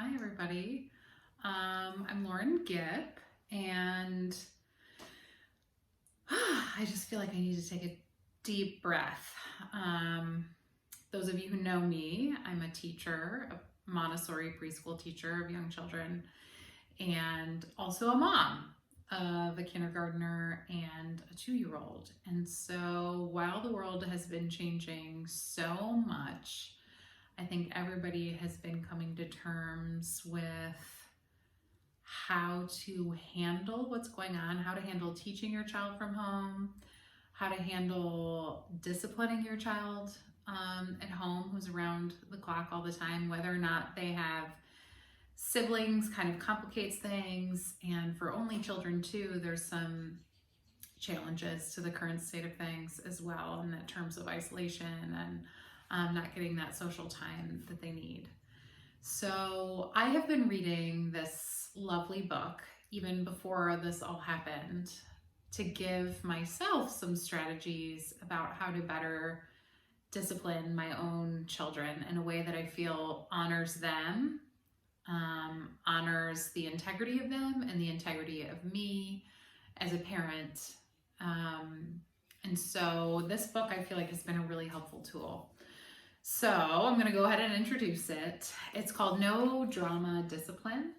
Hi, everybody. I'm Lauren Gipp, and I just feel like I need to take a deep breath. Those of you who know me, I'm a teacher, a Montessori preschool teacher of young children, and also a mom of a kindergartner and a 2-year-old. And so while the world has been changing so much, I think everybody has been coming to terms with how to handle what's going on, how to handle teaching your child from home, how to handle disciplining your child at home who's around the clock all the time, whether or not they have siblings kind of complicates things. And for only children too, there's some challenges to the current state of things as well in terms of isolation and not getting that social time that they need. So I have been reading this lovely book even before this all happened to give myself some strategies about how to better discipline my own children in a way that I feel honors them, honors the integrity of them and the integrity of me as a parent. And so this book I feel like has been a really helpful tool. So I'm going to go ahead and introduce it. It's called No Drama Discipline,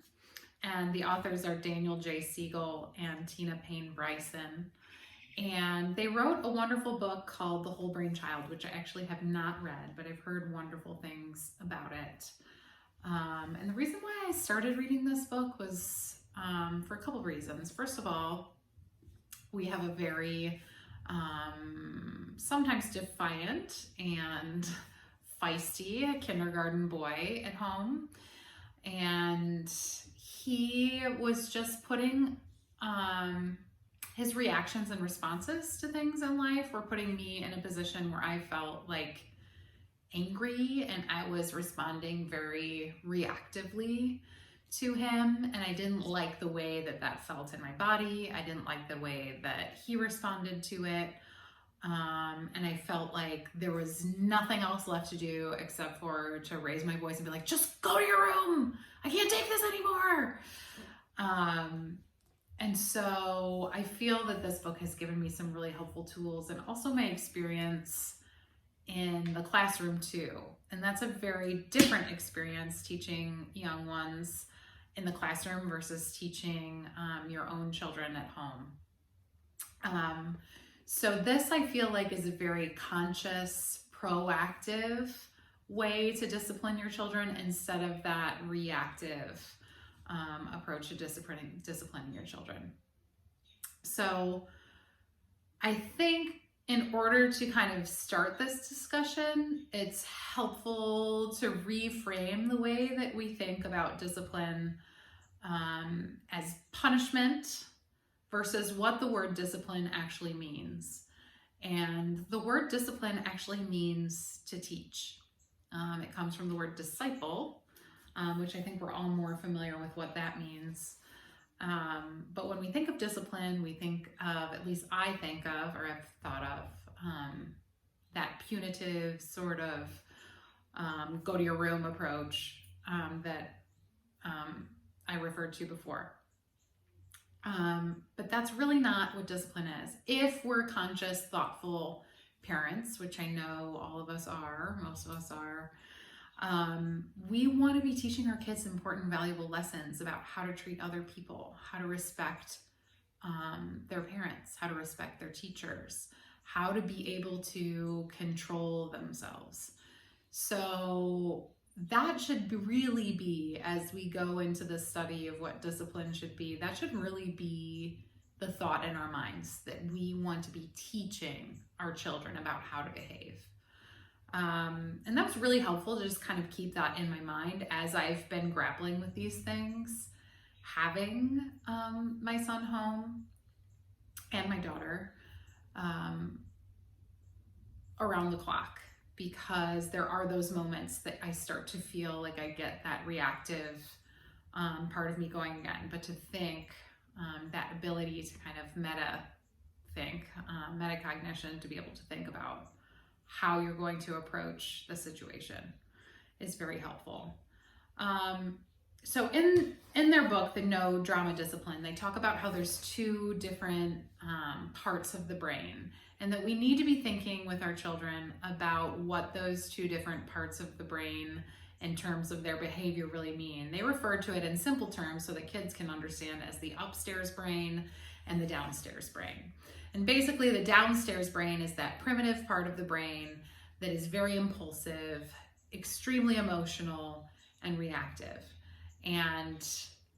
and the authors are Daniel J. Siegel and Tina Payne Bryson. And they wrote a wonderful book called The Whole Brain Child, which I actually have not read, but I've heard wonderful things about it. And the reason why I started reading this book was for a couple of reasons. First of all, we have a very sometimes defiant and feisty kindergarten boy at home, and he was just putting his reactions and responses to things in life were putting me in a position where I felt like angry and I was responding very reactively to him, and I didn't like the way that felt in my body. I didn't like the way that he responded to it. And I felt like there was nothing else left to do except for to raise my voice and be like, just go to your room. I can't take this anymore. And so I feel that this book has given me some really helpful tools, and also my experience in the classroom too. And that's a very different experience, teaching young ones in the classroom versus teaching your own children at home. So this, I feel like, is a very conscious, proactive way to discipline your children instead of that reactive approach to disciplining your children. So I think in order to kind of start this discussion, it's helpful to reframe the way that we think about discipline as punishment versus what the word discipline actually means. And the word discipline actually means to teach. It comes from the word disciple, which I think we're all more familiar with what that means. But when we think of discipline, we think of, at least I think of, or I've thought of, that punitive sort of go to your room approach that I referred to before. But that's really not what discipline is. If we're conscious, thoughtful parents, which I know all of us are, most of us are, we want to be teaching our kids important, valuable lessons about how to treat other people, how to respect their parents, how to respect their teachers, how to be able to control themselves. So that should really be, as we go into the study of what discipline should be, that should really be the thought in our minds, that we want to be teaching our children about how to behave. And that was really helpful to just kind of keep that in my mind as I've been grappling with these things, having my son home and my daughter around the clock, because there are those moments that I start to feel like I get that reactive part of me going again. But to think, that ability to kind of metacognition, to be able to think about how you're going to approach the situation is very helpful. So in their book, The No Drama Discipline, they talk about how there's two different parts of the brain, and that we need to be thinking with our children about what those two different parts of the brain in terms of their behavior really mean. They refer to it in simple terms so that kids can understand as the upstairs brain and the downstairs brain. And basically the downstairs brain is that primitive part of the brain that is very impulsive, extremely emotional, and reactive. And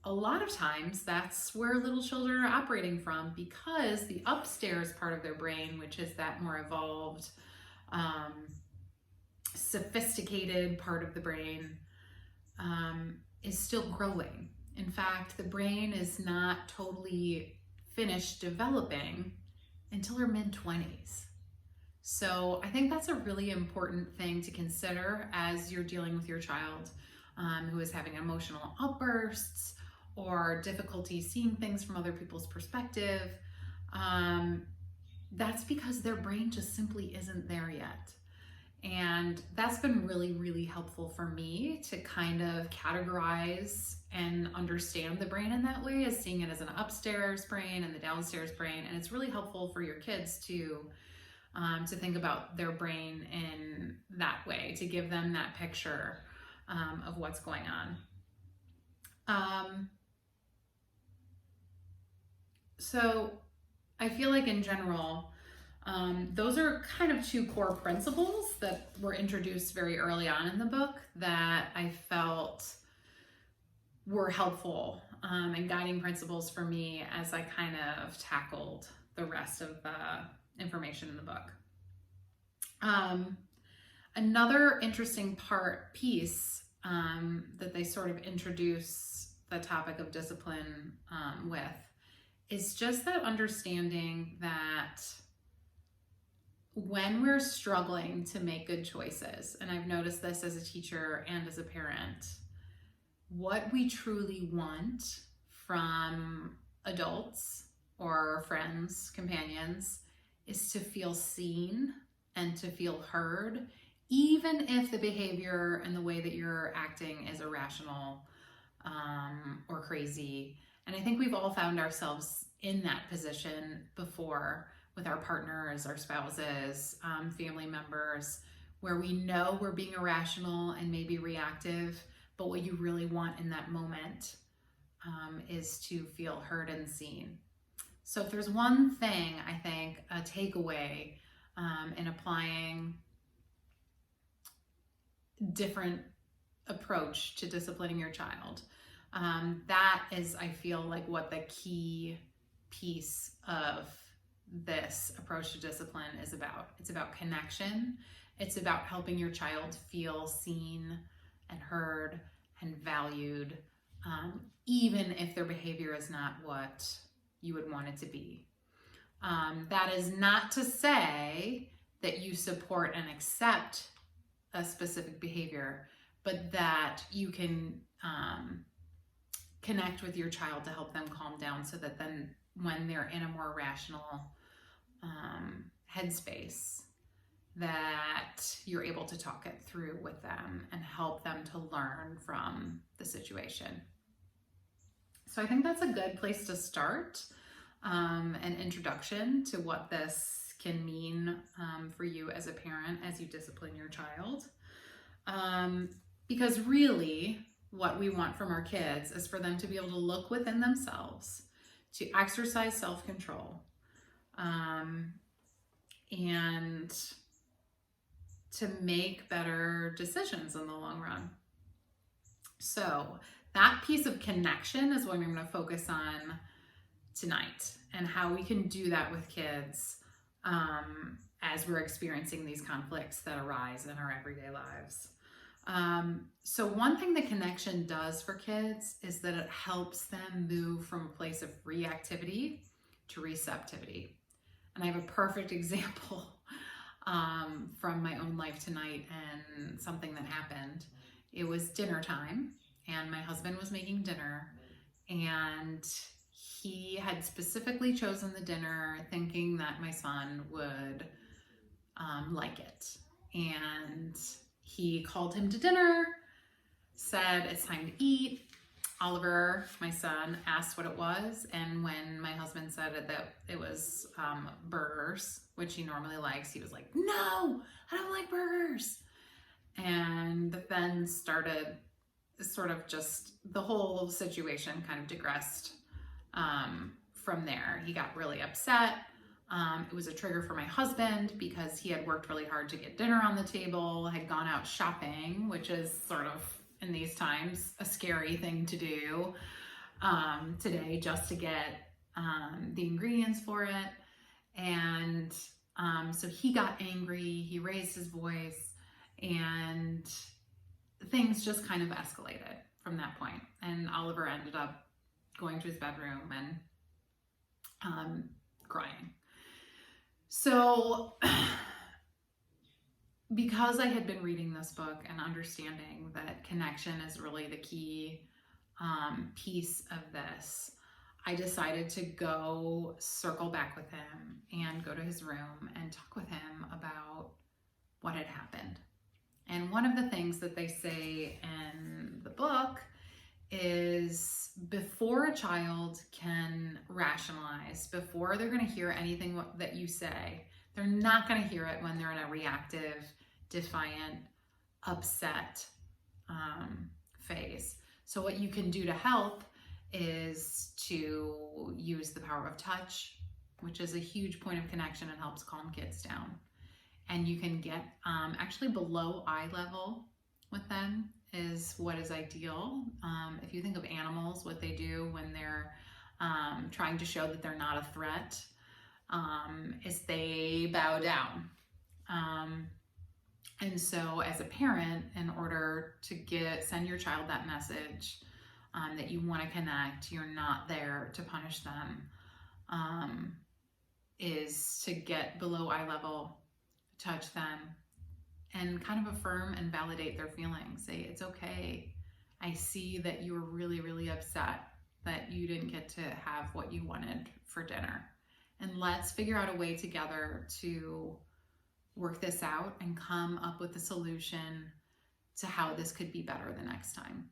a lot of times that's where little children are operating from, because the upstairs part of their brain, which is that more evolved, sophisticated part of the brain, is still growing. In fact, the brain is not totally finished developing until their mid-20s. So I think that's a really important thing to consider as you're dealing with your child who is having emotional outbursts or difficulty seeing things from other people's perspective. That's because their brain just simply isn't there yet. And that's been really, really helpful for me to kind of categorize and understand the brain in that way, as seeing it as an upstairs brain and the downstairs brain. And it's really helpful for your kids to think about their brain in that way, to give them that picture of what's going on. So I feel like in general, those are kind of two core principles that were introduced very early on in the book that I felt were helpful and guiding principles for me as I kind of tackled the rest of the information in the book. Another interesting piece that they sort of introduce the topic of discipline with is just that understanding that when we're struggling to make good choices, and I've noticed this as a teacher and as a parent, what we truly want from adults or friends, companions, is to feel seen and to feel heard, even if the behavior and the way that you're acting is irrational or crazy. And I think we've all found ourselves in that position before with our partners, our spouses, family members, where we know we're being irrational and maybe reactive, but what you really want in that moment is to feel heard and seen. So if there's one thing, I think, a takeaway in applying different approach to disciplining your child, that is, I feel like, what the key piece of this approach to discipline is about. It's about connection. It's about helping your child feel seen and heard and valued, even if their behavior is not what you would want it to be. That is not to say that you support and accept a specific behavior, but that you can connect with your child to help them calm down, so that then when they're in a more rational headspace, that you're able to talk it through with them and help them to learn from the situation. So I think that's a good place to start, an introduction to what this can mean for you as a parent as you discipline your child. Because really what we want from our kids is for them to be able to look within themselves, to exercise self-control, and to make better decisions in the long run. So that piece of connection is what I'm going to focus on tonight, and how we can do that with kids as we're experiencing these conflicts that arise in our everyday lives. So one thing that connection does for kids is that it helps them move from a place of reactivity to receptivity. And I have a perfect example from my own life tonight and something that happened. It was dinner time, and my husband was making dinner, and he had specifically chosen the dinner thinking that my son would like it. And he called him to dinner, said, "It's time to eat." Oliver, my son, asked what it was, and when my husband said that it was burgers, which he normally likes, he was like, "No, I don't like burgers." And then started sort of just the whole situation kind of digressed from there. He got really upset. It was a trigger for my husband because he had worked really hard to get dinner on the table, had gone out shopping, which is sort of in these times a scary thing to do today, just to get the ingredients for it. And so he got angry, he raised his voice, and things just kind of escalated from that point. And Oliver ended up going to his bedroom and crying. So because I had been reading this book and understanding that connection is really the key piece of this, I decided to go circle back with him and go to his room and talk with him about what had happened. And one of the things that they say in the book is before a child can rationalize, before they're going to hear anything that you say, they're not going to hear it when they're in a reactive, defiant, upset phase. So what you can do to help is to use the power of touch, which is a huge point of connection and helps calm kids down. And you can get actually below eye level with them is what is ideal. If you think of animals, what they do when they're trying to show that they're not a threat is they bow down. And so as a parent, in order to send your child that message that you want to connect, you're not there to punish them, is to get below eye level, touch them, and kind of affirm and validate their feelings. Say, it's okay. I see that you were really, really upset that you didn't get to have what you wanted for dinner. And let's figure out a way together to work this out and come up with a solution to how this could be better the next time.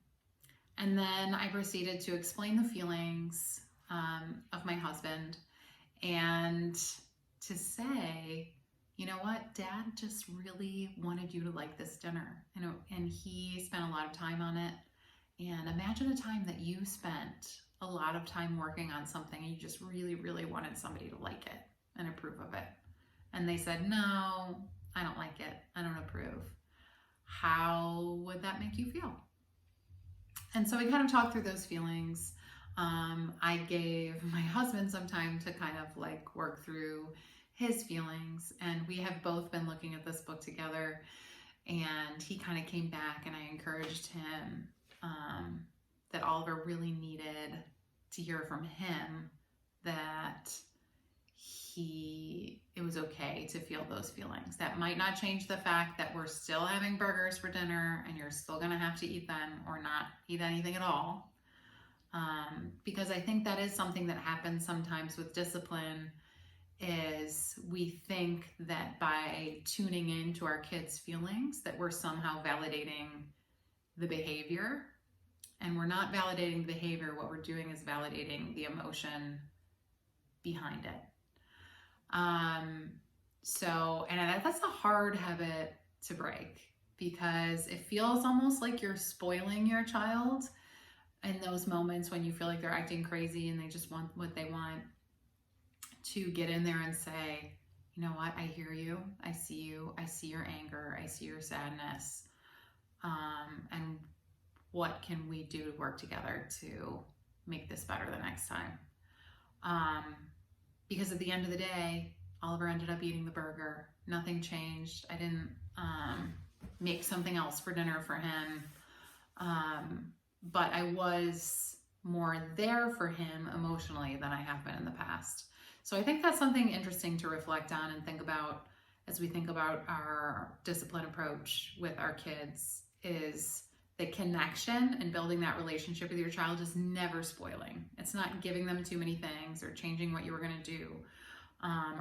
And then I proceeded to explain the feelings of my husband and to say, you know what, Dad just really wanted you to like this dinner. And he spent a lot of time on it. And imagine a time that you spent a lot of time working on something and you just really, really wanted somebody to like it and approve of it. And they said, no, I don't like it. I don't approve. How would that make you feel? And so we kind of talked through those feelings. I gave my husband some time to kind of like work through his feelings, and we have both been looking at this book together, and he kind of came back and I encouraged him that Oliver really needed to hear from him that it was okay to feel those feelings. That might not change the fact that we're still having burgers for dinner and you're still gonna have to eat them or not eat anything at all, because I think that is something that happens sometimes with discipline. Is we think that by tuning into our kids' feelings that we're somehow validating the behavior, and we're not validating the behavior. What we're doing is validating the emotion behind it. And that's a hard habit to break because it feels almost like you're spoiling your child in those moments when you feel like they're acting crazy and they just want what they want. To get in there and say, you know what, I hear you, I see your anger, I see your sadness, and what can we do to work together to make this better the next time? Because at the end of the day, Oliver ended up eating the burger. Nothing changed. I didn't make something else for dinner for him, but I was more there for him emotionally than I have been in the past. So I think that's something interesting to reflect on and think about as we think about our discipline approach with our kids, is the connection and building that relationship with your child is never spoiling. It's not giving them too many things or changing what you were going to do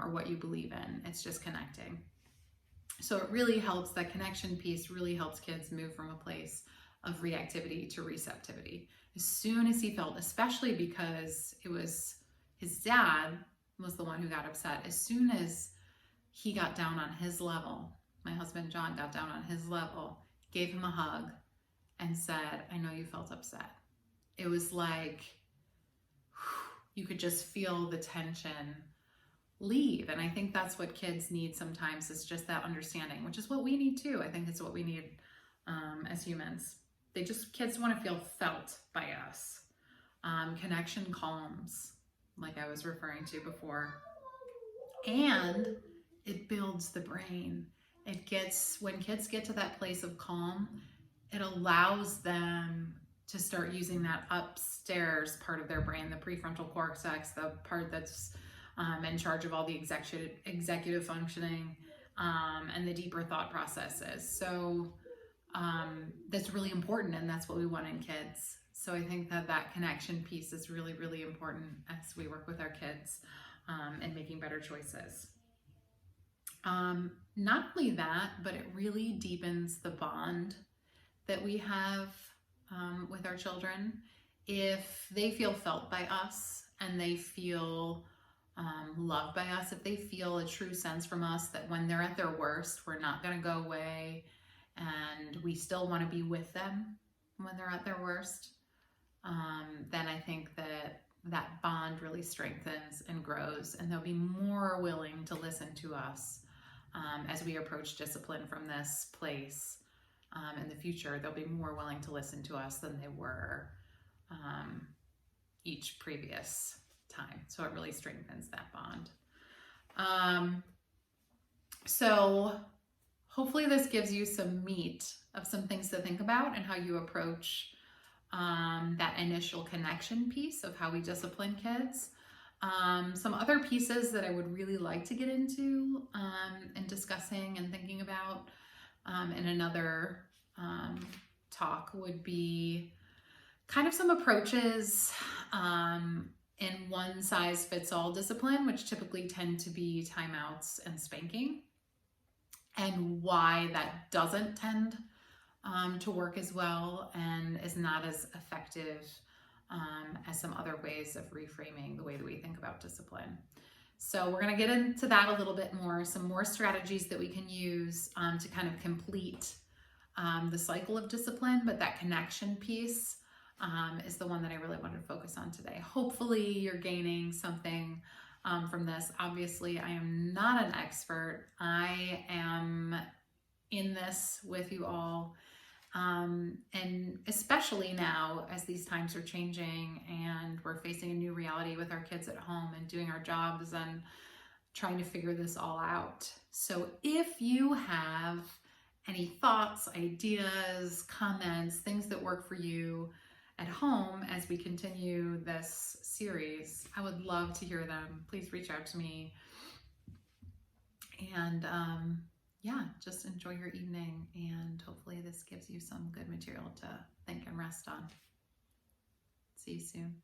or what you believe in. It's just connecting. So it really helps, that connection piece really helps kids move from a place of reactivity to receptivity. As soon as he felt, especially because it was his dad was the one who got upset, as soon as he got down on his level, my husband John got down on his level, gave him a hug, and said, I know you felt upset. It was like you could just feel the tension leave. And I think that's what kids need sometimes, is just that understanding, which is what we need too. I think it's what we need as humans. Kids want to feel felt by us. Connection calms, like I was referring to before. And it builds the brain. When kids get to that place of calm, it allows them to start using that upstairs part of their brain, the prefrontal cortex, the part that's in charge of all the executive functioning, and the deeper thought processes. So that's really important, and that's what we want in kids. So I think that connection piece is really, really important as we work with our kids and making better choices. Not only that, but it really deepens the bond that we have with our children. If they feel felt by us and they feel loved by us, if they feel a true sense from us that when they're at their worst, we're not going to go away and we still want to be with them when they're at their worst, then I think that bond really strengthens and grows, and they'll be more willing to listen to us as we approach discipline from this place. In the future, they'll be more willing to listen to us than they were each previous time. So it really strengthens that bond. So hopefully this gives you some meat of some things to think about and how you approach that initial connection piece of how we discipline kids. Some other pieces that I would really like to get into and discussing and thinking about in another talk would be kind of some approaches in one-size-fits-all discipline, which typically tend to be timeouts and spanking, and why that doesn't tend to work as well and is not as effective as some other ways of reframing the way that we think about discipline. So we're going to get into that a little bit more, some more strategies that we can use to kind of complete the cycle of discipline, but that connection piece is the one that I really wanted to focus on today. Hopefully you're gaining something from this. Obviously, I am not an expert. I am in this with you all. And especially now as these times are changing and we're facing a new reality with our kids at home and doing our jobs and trying to figure this all out. So if you have any thoughts, ideas, comments, things that work for you at home as we continue this series, I would love to hear them. Please reach out to me. And yeah, just enjoy your evening, and hopefully this gives you some good material to think and rest on. See you soon.